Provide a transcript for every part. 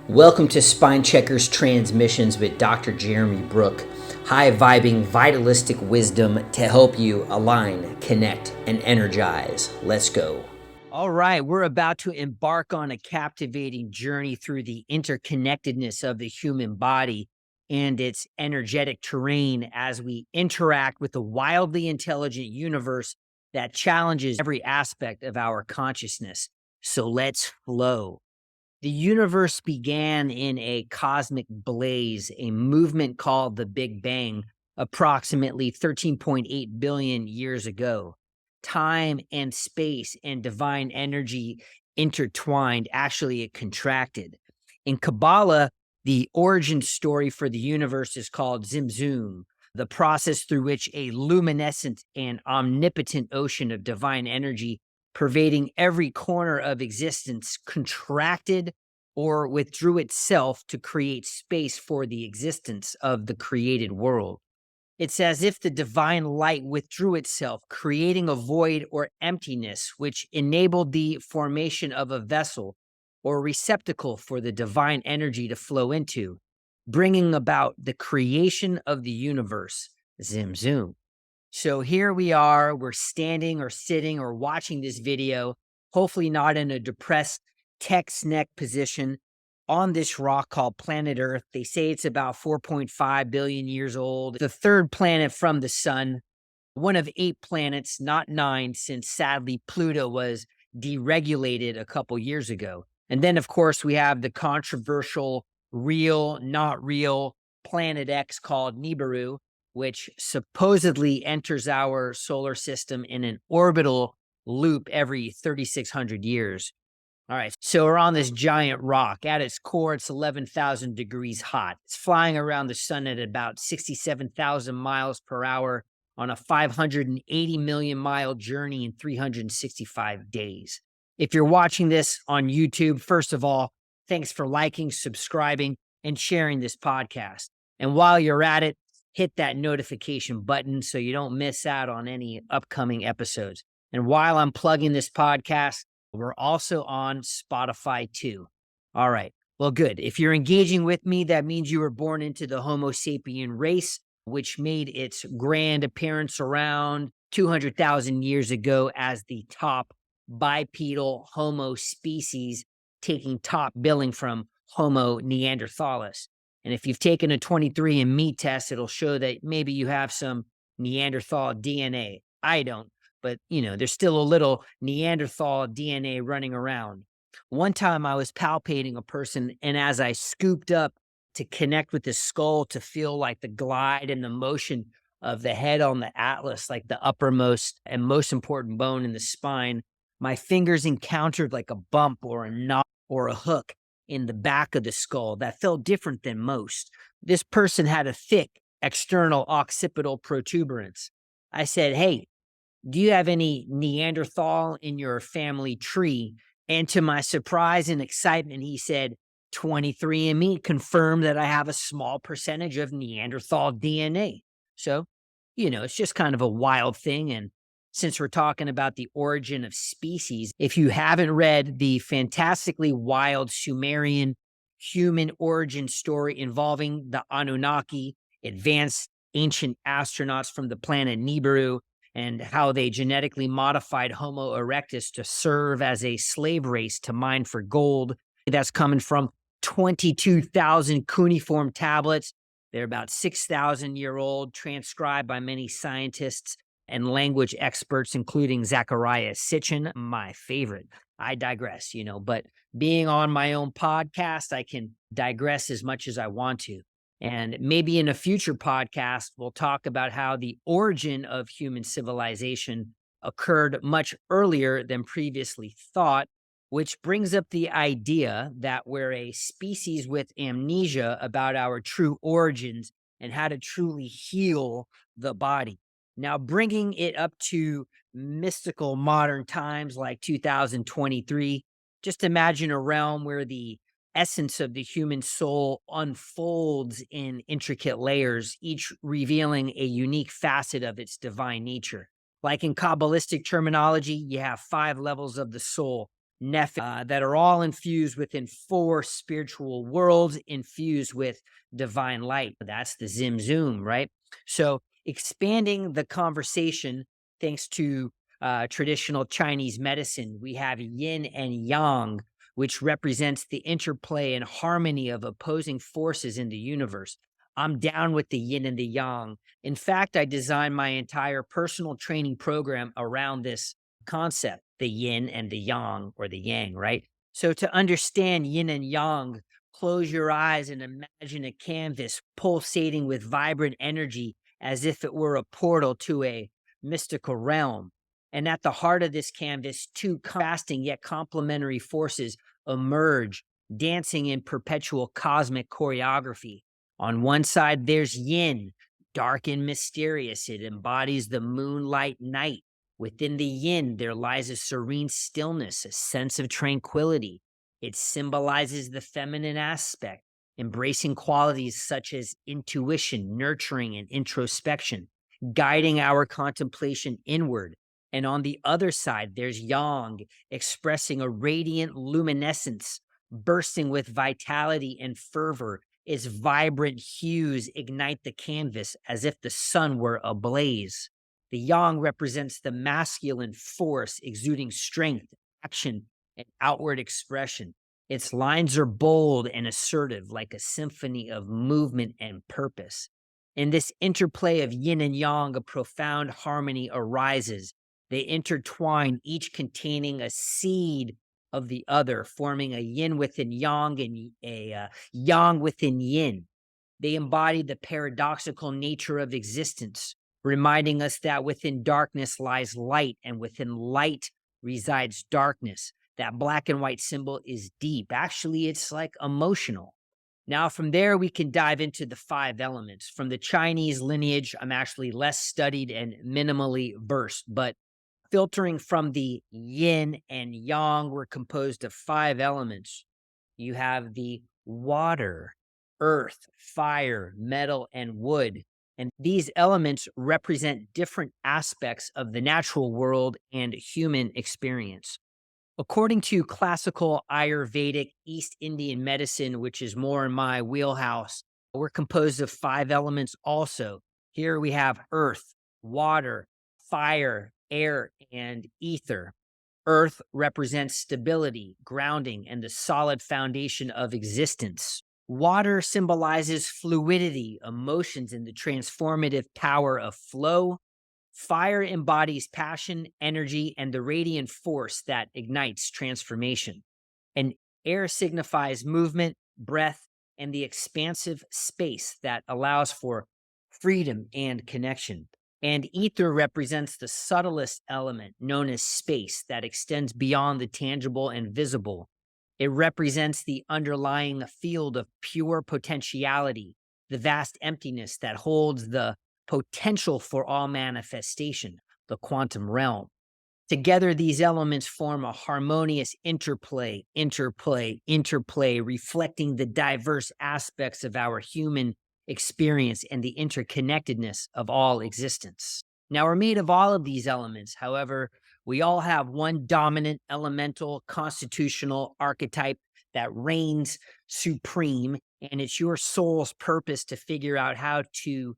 Welcome to Spine Checkers Transmissions with Dr. Jeremy Brook. High-vibing, vitalistic wisdom to help you align, connect, and energize. Let's go. All right, we're about to embark on a captivating journey through the interconnectedness of the human body and its energetic terrain as we interact with a wildly intelligent universe that challenges every aspect of our consciousness. So let's flow. The universe began in a cosmic blaze, a movement called the Big Bang, approximately 13.8 billion years ago. Time and space and divine energy intertwined. Actually, it contracted. In Kabbalah, the origin story for the universe is called Zimzum, the process through which a luminescent and omnipotent ocean of divine energy pervading every corner of existence contracted or withdrew itself to create space for the existence of the created world. It's as if the divine light withdrew itself, creating a void or emptiness, which enabled the formation of a vessel or receptacle for the divine energy to flow into, bringing about the creation of the universe. Zim. So here we are, we're standing or sitting or watching this video, hopefully not in a depressed text neck position on this rock called planet Earth. They say it's about 4.5 billion years old. The third planet from the sun, one of 8 planets, not 9, since sadly Pluto was deregulated a couple years ago. And then, of course, we have the controversial real, not real planet X called Nibiru, which supposedly enters our solar system in an orbital loop every 3,600 years. All right, so we're on this giant rock. At its core, it's 11,000 degrees hot. It's flying around the sun at about 67,000 miles per hour on a 580 million mile journey in 365 days. If you're watching this on YouTube, first of all, thanks for liking, subscribing, and sharing this podcast. And while you're at it, hit that notification button so you don't miss out on any upcoming episodes. And while I'm plugging this podcast, we're also on Spotify too. All right. Well, good. If you're engaging with me, that means you were born into the Homo sapien race, which made its grand appearance around 200,000 years ago as the top bipedal Homo species, taking top billing from Homo neanderthalis. And if you've taken a 23andMe test, it'll show that maybe you have some Neanderthal DNA. I don't, but there's still a little Neanderthal DNA running around. One time I was palpating a person, and as I scooped up to connect with the skull to feel like the glide and the motion of the head on the atlas, like the uppermost and most important bone in the spine, my fingers encountered like a bump or a knot or a hook in the back of the skull that felt different than most. This person had a thick external occipital protuberance. I said, "Hey, do you have any Neanderthal in your family tree?" And to my surprise and excitement, he said, 23andMe confirmed that I have a small percentage of Neanderthal DNA. So, it's just kind of a wild thing. And since we're talking about the origin of species, if you haven't read the fantastically wild Sumerian human origin story involving the Anunnaki, advanced ancient astronauts from the planet Nibiru, and how they genetically modified Homo erectus to serve as a slave race to mine for gold, that's coming from 22,000 cuneiform tablets. They're about 6,000-year-old, transcribed by many scientists and language experts, including Zachariah Sitchin, my favorite. I digress, but being on my own podcast, I can digress as much as I want to. And maybe in a future podcast, we'll talk about how the origin of human civilization occurred much earlier than previously thought, which brings up the idea that we're a species with amnesia about our true origins and how to truly heal the body. Now, bringing it up to mystical modern times like 2023, just imagine a realm where the essence of the human soul unfolds in intricate layers, each revealing a unique facet of its divine nature. Like in Kabbalistic terminology, you have 5 levels of the soul. that are all infused within 4 spiritual worlds, infused with divine light. That's the Zim Zoom, right? So expanding the conversation, thanks to traditional Chinese medicine, we have yin and yang, which represents the interplay and harmony of opposing forces in the universe. I'm down with the yin and the yang. In fact, I designed my entire personal training program around this concept, the yin and the yang, or the yang, right? So to understand yin and yang, close your eyes and imagine a canvas pulsating with vibrant energy as if it were a portal to a mystical realm. And at the heart of this canvas, two contrasting yet complementary forces emerge, dancing in perpetual cosmic choreography. On one side, there's yin, dark and mysterious. It embodies the moonlight night. Within the yin, there lies a serene stillness, a sense of tranquility. It symbolizes the feminine aspect, embracing qualities such as intuition, nurturing, and introspection, guiding our contemplation inward. And on the other side, there's yang, expressing a radiant luminescence, bursting with vitality and fervor. Its vibrant hues ignite the canvas as if the sun were ablaze. The yang represents the masculine force, exuding strength, action, and outward expression. Its lines are bold and assertive, like a symphony of movement and purpose. In this interplay of yin and yang, a profound harmony arises. They intertwine, each containing a seed of the other, forming a yin within yang and a yang within yin. They embody the paradoxical nature of existence, reminding us that within darkness lies light, and within light resides darkness. That black and white symbol is deep. Actually, it's like emotional. Now, from there, we can dive into the 5 elements. From the Chinese lineage, I'm actually less studied and minimally versed, but filtering from the yin and yang, we're composed of 5 elements. You have the water, earth, fire, metal, and wood. And these elements represent different aspects of the natural world and human experience. According to classical Ayurvedic East Indian medicine, which is more in my wheelhouse, we're composed of 5 elements also. Here we have earth, water, fire, air, and ether. Earth represents stability, grounding, and the solid foundation of existence. Water symbolizes fluidity, emotions, and the transformative power of flow. Fire embodies passion, energy, and the radiant force that ignites transformation. And air signifies movement, breath, and the expansive space that allows for freedom and connection. And ether represents the subtlest element, known as space, that extends beyond the tangible and visible. It represents the underlying field of pure potentiality, the vast emptiness that holds the potential for all manifestation, the quantum realm. Together, these elements form a harmonious interplay, reflecting the diverse aspects of our human experience and the interconnectedness of all existence. Now, we're made of all of these elements. However, we all have one dominant elemental constitutional archetype that reigns supreme, and it's your soul's purpose to figure out how to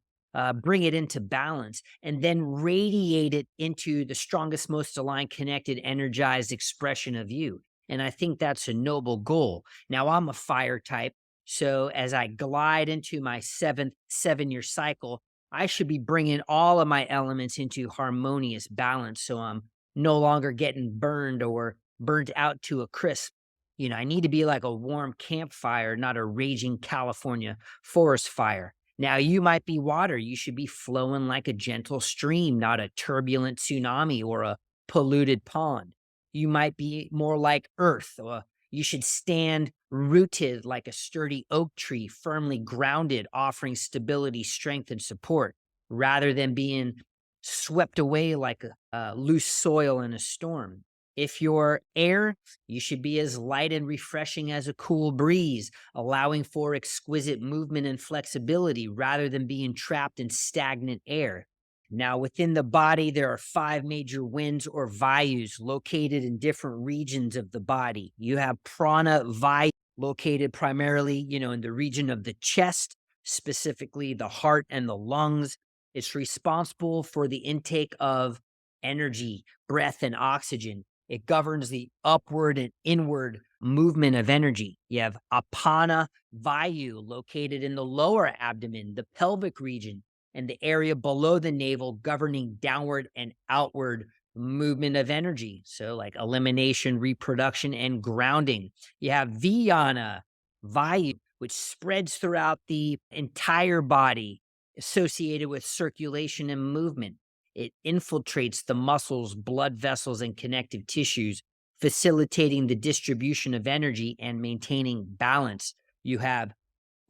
bring it into balance and then radiate it into the strongest, most aligned, connected, energized expression of you. And I think that's a noble goal. Now, I'm a fire type, so as I glide into my 7th 7-year cycle, I should be bringing all of my elements into harmonious balance, so I'm no longer getting burned or burnt out to a crisp. You know, I need to be like a warm campfire, not a raging California forest fire. Now, you might be water. You should be flowing like a gentle stream, not a turbulent tsunami or a polluted pond. You might be more like earth, or you should stand rooted like a sturdy oak tree, firmly grounded, offering stability, strength, and support, rather than being swept away like a loose soil in a storm. If you're air, you should be as light and refreshing as a cool breeze, allowing for exquisite movement and flexibility rather than being trapped in stagnant air. Now, within the body, there are five major winds or vayus located in different regions of the body. You have prana vayu located primarily, in the region of the chest, specifically the heart and the lungs. It's responsible for the intake of energy, breath, and oxygen. It governs the upward and inward movement of energy. You have apana vayu located in the lower abdomen, the pelvic region, and the area below the navel, governing downward and outward movement of energy. So, like elimination, reproduction, and grounding. You have Vijnana Vayu, which spreads throughout the entire body, associated with circulation and movement. It infiltrates the muscles, blood vessels, and connective tissues, facilitating the distribution of energy and maintaining balance. You have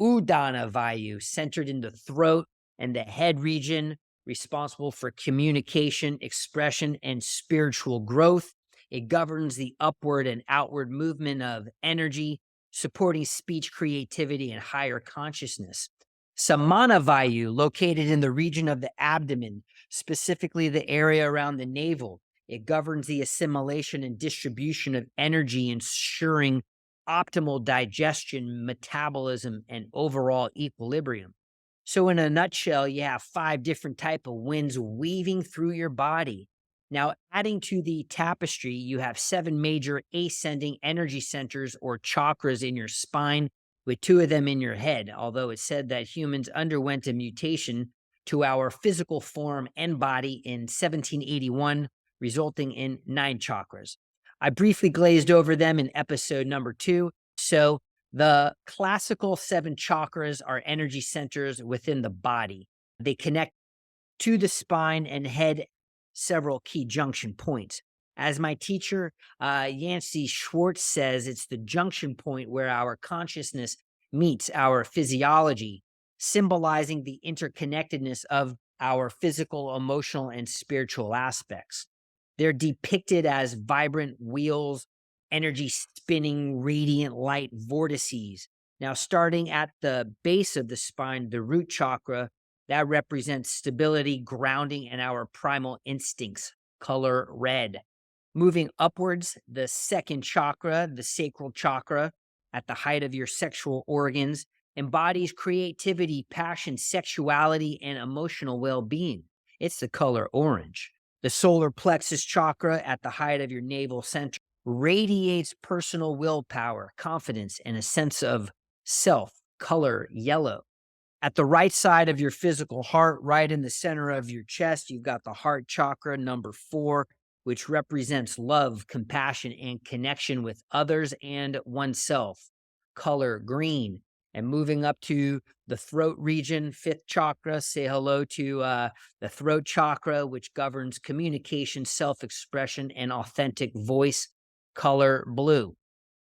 Udana Vayu, centered in the throat and the head region, responsible for communication, expression, and spiritual growth. It governs the upward and outward movement of energy, supporting speech, creativity, and higher consciousness. Samana Vayu, located in the region of the abdomen, specifically the area around the navel. It governs the assimilation and distribution of energy, ensuring optimal digestion, metabolism, and overall equilibrium. So in a nutshell, you have five different type of winds weaving through your body. Now, adding to the tapestry, you have seven major ascending energy centers or chakras in your spine, with two of them in your head, although it's said that humans underwent a mutation to our physical form and body in 1781, resulting in 9 chakras. I briefly glazed over them in episode number 2. So the classical 7 chakras are energy centers within the body. They connect to the spine and head several key junction points. As my teacher, Yancey Schwartz, says, it's the junction point where our consciousness meets our physiology, symbolizing the interconnectedness of our physical, emotional, and spiritual aspects. They're depicted as vibrant wheels, energy spinning, radiant light vortices. Now, starting at the base of the spine, the root chakra, that represents stability, grounding, and our primal instincts, color red. Moving upwards, the second chakra, the sacral chakra, at the height of your sexual organs, embodies creativity, passion, sexuality, and emotional well-being. It's the color orange. The solar plexus chakra, at the height of your navel center, radiates personal willpower, confidence, and a sense of self, color yellow. At the right side of your physical heart, right in the center of your chest, you've got the heart chakra, number 4, which represents love, compassion, and connection with others and oneself, color green. And moving up to the throat region, 5th chakra, say hello to the throat chakra, which governs communication, self-expression, and authentic voice, color blue.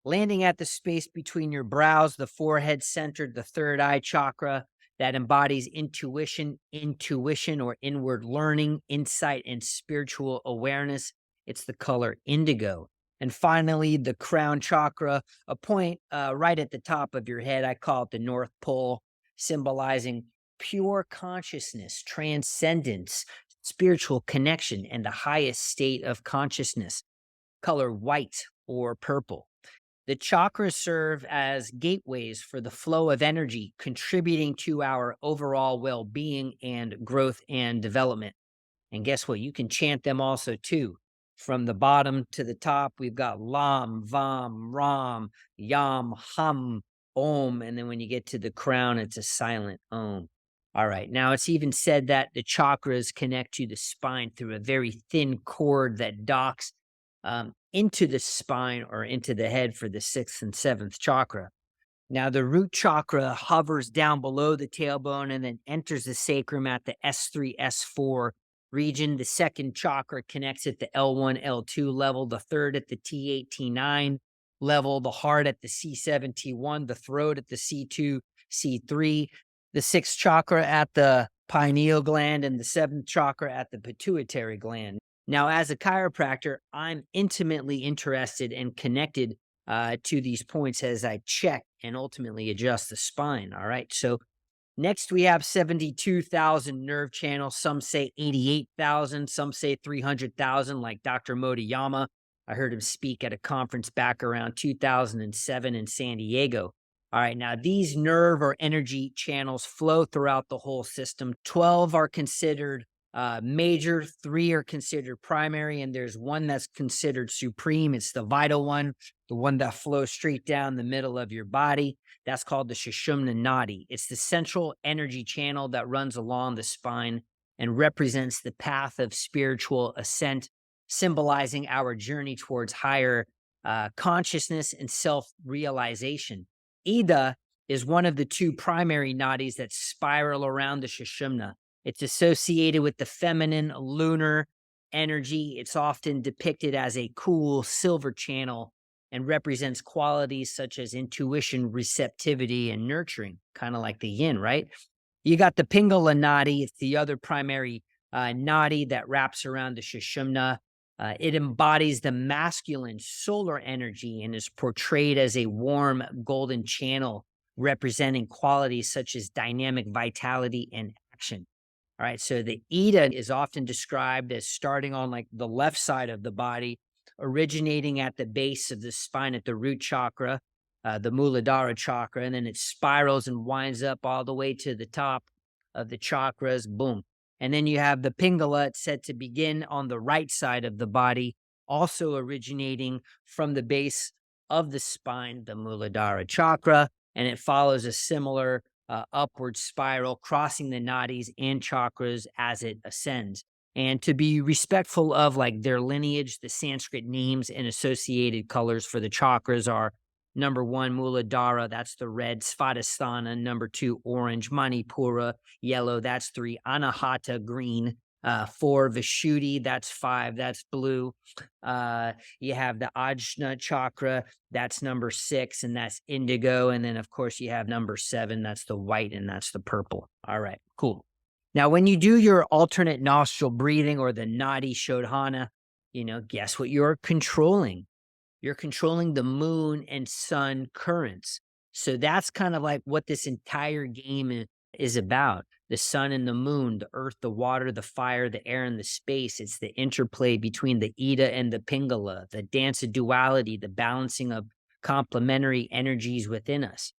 Landing at the space between your brows, the forehead centered, the third eye chakra, that embodies intuition or inward learning, insight, and spiritual awareness. It's the color indigo. And finally, the crown chakra, a point right at the top of your head. I call it the North Pole, symbolizing pure consciousness, transcendence, spiritual connection, and the highest state of consciousness. Color white or purple. The chakras serve as gateways for the flow of energy, contributing to our overall well-being and growth and development. And guess what? You can chant them also too. From the bottom to the top, we've got Lam, Vam, Ram, Yam, Hum, Om. And then when you get to the crown, it's a silent Om. All right. Now, it's even said that the chakras connect to the spine through a very thin cord that docks into the spine or into the head for the 6th and 7th chakra. Now, the root chakra hovers down below the tailbone and then enters the sacrum at the S3, S4 region. The second chakra connects at the L1, L2 level, the third at the T8, T9 level, the heart at the C7, T1, the throat at the C2, C3, the 6th chakra at the pineal gland, and the 7th chakra at the pituitary gland. Now, as a chiropractor, I'm intimately interested and connected to these points as I check and ultimately adjust the spine. All right. So Next, we have 72,000 nerve channels. Some say 88,000, some say 300,000, like Dr. Motoyama. I heard him speak at a conference back around 2007 in San Diego. All right, now these nerve or energy channels flow throughout the whole system. 12 are considered major, 3 are considered primary, and there's one that's considered supreme. It's the vital one, the one that flows straight down the middle of your body. That's called the Sushumna Nadi. It's the central energy channel that runs along the spine and represents the path of spiritual ascent, symbolizing our journey towards higher consciousness and self-realization. Ida is one of the 2 primary nadis that spiral around the Sushumna. It's associated with the feminine lunar energy. It's often depicted as a cool silver channel and represents qualities such as intuition, receptivity, and nurturing, kind of like the yin, right? You got the Pingala Nadi. It's the other primary nadi that wraps around the Sushumna. It embodies the masculine solar energy and is portrayed as a warm golden channel representing qualities such as dynamic vitality and action. All right, so the Ida is often described as starting on like the left side of the body, originating at the base of the spine at the root chakra, the Muladhara chakra, and then it spirals and winds up all the way to the top of the chakras, boom. And then you have the Pingala, it's said to begin on the right side of the body, also originating from the base of the spine, the Muladhara chakra, and it follows a similar upward spiral, crossing the nadis and chakras as it ascends. And to be respectful of like their lineage, the Sanskrit names and associated colors for the chakras are number 1, Muladhara, that's the red, Svadhisthana, number 2, orange, Manipura, yellow, that's 3, Anahata, green, 4, Vishuddhi, that's 5, that's blue. You have the Ajna chakra, that's number 6, and that's indigo. And then, of course, you have number 7, that's the white, and that's the purple. All right, cool. Now, when you do your alternate nostril breathing or the Nadi Shodhana, guess what you're controlling? You're controlling the moon and sun currents. So that's kind of like what this entire game is about. The sun and the moon, the earth, the water, the fire, the air, and the space. It's the interplay between the Ida and the Pingala, the dance of duality, the balancing of complementary energies within us.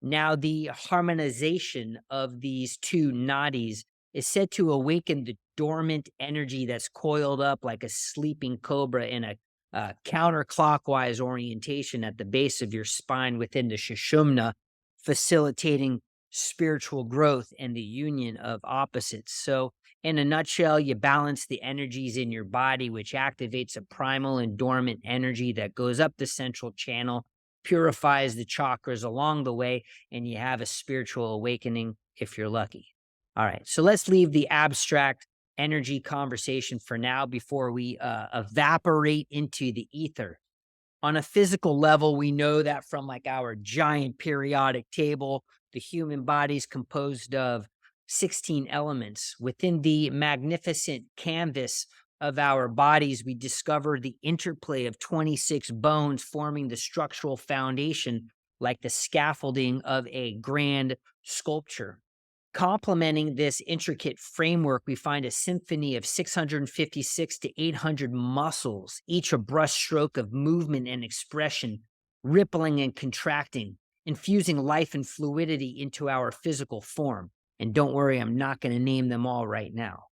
Now, the harmonization of these 2 nadis is said to awaken the dormant energy that's coiled up like a sleeping cobra in a counterclockwise orientation at the base of your spine within the Sushumna, facilitating spiritual growth and the union of opposites. So, in a nutshell, you balance the energies in your body, which activates a primal and dormant energy that goes up the central channel, purifies the chakras along the way, and you have a spiritual awakening if you're lucky. All right, so let's leave the abstract energy conversation for now before we evaporate into the ether. On a physical level, we know that from like our giant periodic table, the human body is composed of 16 elements. Within the magnificent canvas of our bodies, we discover the interplay of 26 bones forming the structural foundation, like the scaffolding of a grand sculpture. Complementing this intricate framework, we find a symphony of 656 to 800 muscles, each a brushstroke of movement and expression, rippling and contracting, infusing life and fluidity into our physical form. And don't worry, I'm not going to name them all right now.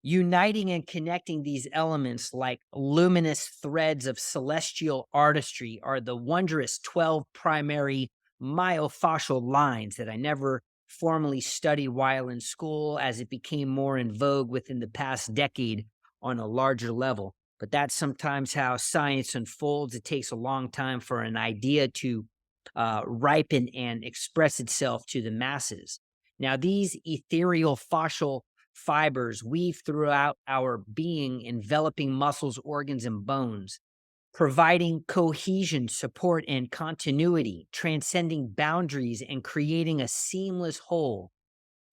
Uniting and connecting these elements like luminous threads of celestial artistry are the wondrous 12 primary myofascial lines that I never formally studied while in school, as it became more in vogue within the past decade on a larger level. But that's sometimes how science unfolds. It takes a long time for an idea to ripen and express itself to the masses. Now, these ethereal fascial fibers weave throughout our being, enveloping muscles, organs, and bones, providing cohesion, support, and continuity, transcending boundaries and creating a seamless whole.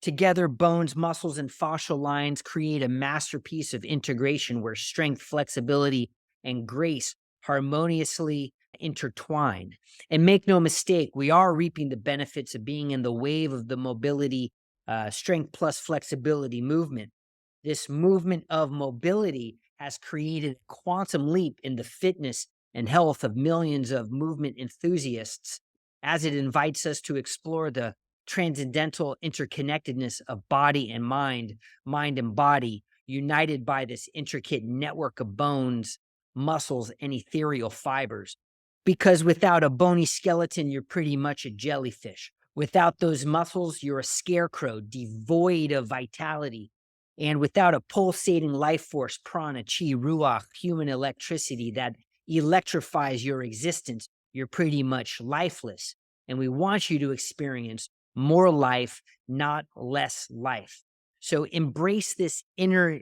Together, bones, muscles, and fascial lines create a masterpiece of integration where strength, flexibility, and grace harmoniously intertwine. And make no mistake, we are reaping the benefits of being in the wave of the mobility strength plus flexibility movement. This movement of mobility has created a quantum leap in the fitness and health of millions of movement enthusiasts as it invites us to explore the transcendental interconnectedness of body and mind and body, united by this intricate network of bones, muscles, and ethereal fibers. Because without a bony skeleton, you're pretty much a jellyfish. Without those muscles, you're a scarecrow devoid of vitality. And without a pulsating life force, prana, chi, ruach, human electricity that electrifies your existence, you're pretty much lifeless. And we want you to experience more life, not less life. So embrace this inner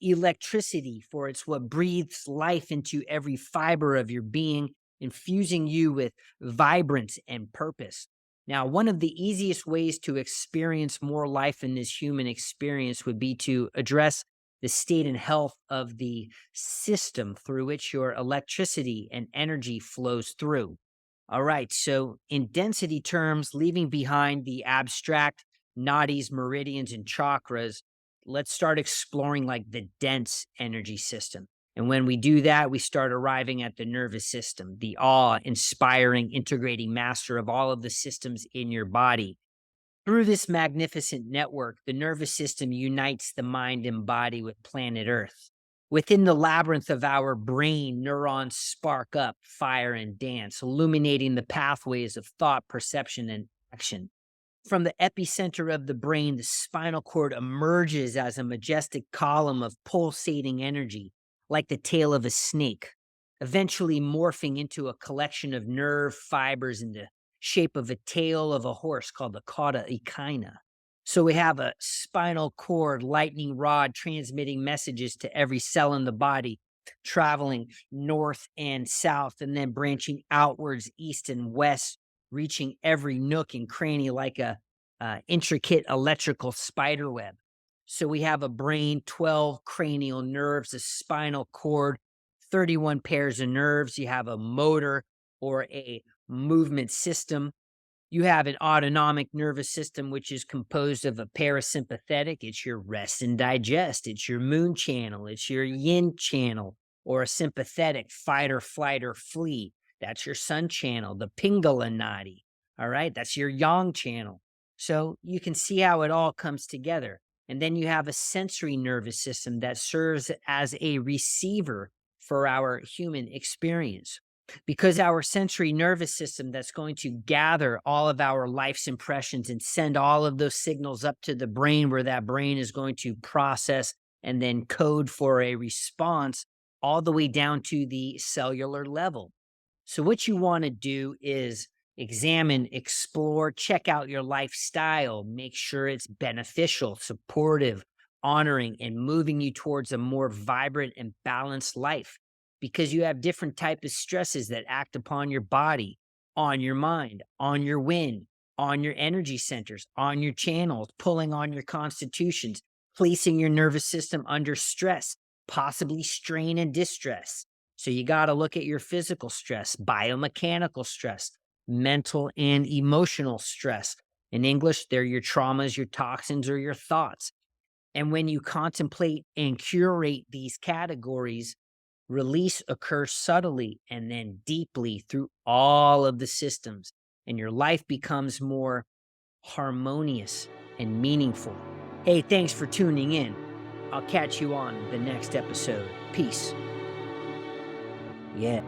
electricity, for it's what breathes life into every fiber of your being, infusing you with vibrance and purpose. Now, one of the easiest ways to experience more life in this human experience would be to address the state and health of the system through which your electricity and energy flows through. All right, so in density terms, leaving behind the abstract nadis, meridians, and chakras, let's start exploring like the dense energy system. And when we do that, we start arriving at the nervous system, the awe-inspiring, integrating master of all of the systems in your body. Through this magnificent network, the nervous system unites the mind and body with planet Earth. Within the labyrinth of our brain, neurons spark up, fire, and dance, illuminating the pathways of thought, perception, and action. From the epicenter of the brain, the spinal cord emerges as a majestic column of pulsating energy, like the tail of a snake, eventually morphing into a collection of nerve fibers in the shape of a tail of a horse called the cauda equina. So we have a spinal cord lightning rod transmitting messages to every cell in the body, traveling north and south, and then branching outwards, east and west, reaching every nook and cranny like a intricate electrical spider web. So we have a brain, 12 cranial nerves, a spinal cord, 31 pairs of nerves. You have a motor or a movement system. You have an autonomic nervous system, which is composed of a parasympathetic. It's your rest and digest. It's your moon channel. It's your yin channel, or a sympathetic fight or flight or flee. That's your sun channel, the Pingala nadi. All right. That's your yang channel. So you can see how it all comes together. And then you have a sensory nervous system that serves as a receiver for our human experience. Because our sensory nervous system that's going to gather all of our life's impressions and send all of those signals up to the brain, where that brain is going to process and then code for a response all the way down to the cellular level. So what you want to do is examine, explore, check out your lifestyle, make sure it's beneficial, supportive, honoring, and moving you towards a more vibrant and balanced life, because you have different type of stresses that act upon your body, on your mind, on your wind, on your energy centers, on your channels, pulling on your constitutions, placing your nervous system under stress, possibly strain and distress. So you got to look at your physical stress, biomechanical stress, mental and emotional stress. In English, they're your traumas, your toxins, or your thoughts. And when you contemplate and curate these categories, release occurs subtly and then deeply through all of the systems, and your life becomes more harmonious and meaningful. Hey, thanks for tuning in. I'll catch you on the next episode. Peace. Yeah.